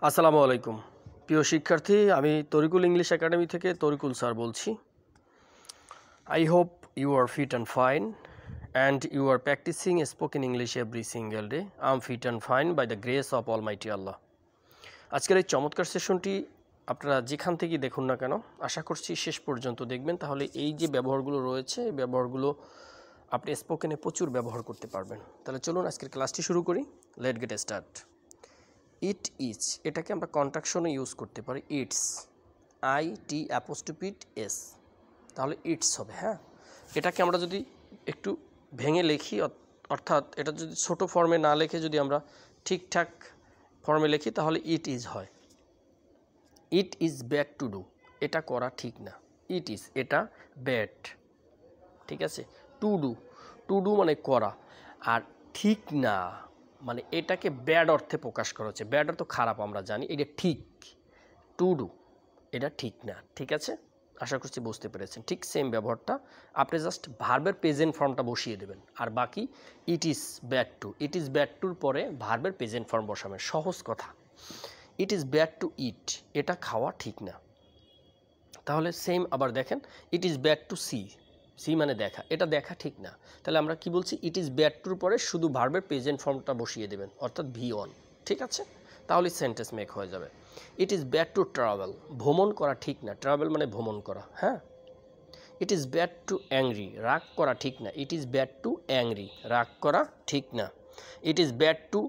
আসসালামু আলাইকুম প্রিয় শিক্ষার্থী, আমি তরিকুল ইংলিশ একাডেমি থেকে তরিকুল স্যার বলছি। I hope you are fit and fine and you are practising spoken English every single day. I am fit and fine by the grace of almighty Allah. আজকের এই চমৎকার সেশনটি আপনারা যেখান থেকেই দেখুন না কেন, আশা করছি শেষ পর্যন্ত দেখবেন, তাহলে এই যে ব্যবহারগুলো রয়েছে এই ব্যবহারগুলো আপনি স্পোকেনে প্রচুর ব্যবহার করতে পারবেন। তাহলে চলুন আজকের ক্লাসটি শুরু করি। Late get start. It is, এটাকে আমরা কন্ট্রাকশনে ইউজ করতে পারি। ইটস, আইটি অ্যাপোস্ট্রোফি এস, তাহলে ইটস হবে। হ্যাঁ, এটাকে আমরা যদি একটু ভেঙে লিখি, অর্থাৎ এটা যদি ছোট ফর্মে না লিখে যদি আমরা ঠিকঠাক ফর্মে লিখি তাহলে ইট ইজ হয়। ইট ইজ ব্যাড টু ডু, এটা করা ঠিক না। ইট ইজ, এটা ব্যাড, ঠিক আছে। টু ডু, টু ডু মানে করা, আর ঠিক না মানে এটাকে ব্যাড অর্থে প্রকাশ করা হচ্ছে। ব্যাড অর্থ খারাপ, আমরা জানি, এটা ঠিক। টু ডু, এটা ঠিক না, ঠিক আছে। আশা করছি বুঝতে পেরেছেন। ঠিক সেম ব্যবহারটা আপনি জাস্ট ভার্বের প্রেজেন্ট ফর্মটা বসিয়ে দেবেন, আর বাকি it is bad to, it is bad টুর পরে ভার্বের প্রেজেন্ট ফর্ম বসাবেন। সহজ কথা। It is bad to eat, এটা খাওয়া ঠিক না। তাহলে সেম আবার দেখেন, it is bad to see, see মানে দেখা, এটা দেখা ঠিক না। তাহলে আমরা কি বলছি, ইট ইজ ব্যাড টুর পরে শুধু ভার্বের প্রেজেন্ট ফর্মটা বসিয়ে দেবেন, অর্থাৎ ভি অন, ঠিক আছে। তাহলে সেন্টেন্স মেক হয়ে যাবে। ইট ইজ ব্যাড টু ট্রাভেল, ভ্রমণ করা ঠিক না। ট্রাভেল মানে ভ্রমণ করা। হ্যাঁ। ইট ইজ ব্যাড টু অ্যাংরি, রাগ করা ঠিক না। ইট ইজ ব্যাড টু অ্যাংরি, রাগ করা ঠিক না। ইট is bad two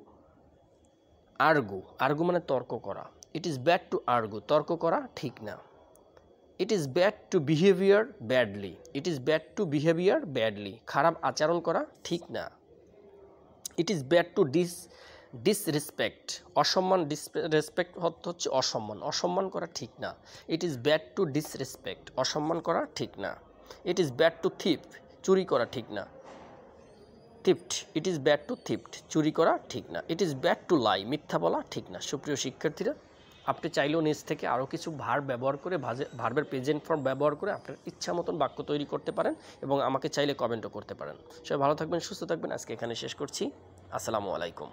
argue, argue মানে তর্ক করা। ইট ইজ ব্যাড টু আর্গু, তর্ক করা ঠিক না। ইট is bad two behaviour badly, it is bad two behaviour badly, খারাপ আচরণ করা ঠিক না। ইট ইজ ব্যাড টু ডিসরেসপেক্ট, অসম্মান। রেসপেক্ট হচ্ছে অসম্মান, অসম্মান করা ঠিক না। ইট ইজ ব্যাড টু ডিসরেসপেক্ট, অসম্মান করা ঠিক না। ইট ইজ ব্যাড টু থিফ, চুরি করা ঠিক না। Theft, it is bad two theft, চুরি করা ঠিক না। ইট ইজ ব্যাড টু লাই, মিথ্যা বলা ঠিক না। সুপ্রিয় শিক্ষার্থীরা, আপনি চাইলেও নিজ থেকে আরও কিছু ভার্ব ব্যবহার করে, ভার্বের প্রেজেন্ট ফর্ম ব্যবহার করে আপনার ইচ্ছা মতন বাক্য তৈরি করতে পারেন, এবং আমাকে চাইলে কমেন্টও করতে পারেন। সবাই ভালো থাকবেন, সুস্থ থাকবেন। আজকে এখানে শেষ করছি। আসসালামু আলাইকুম।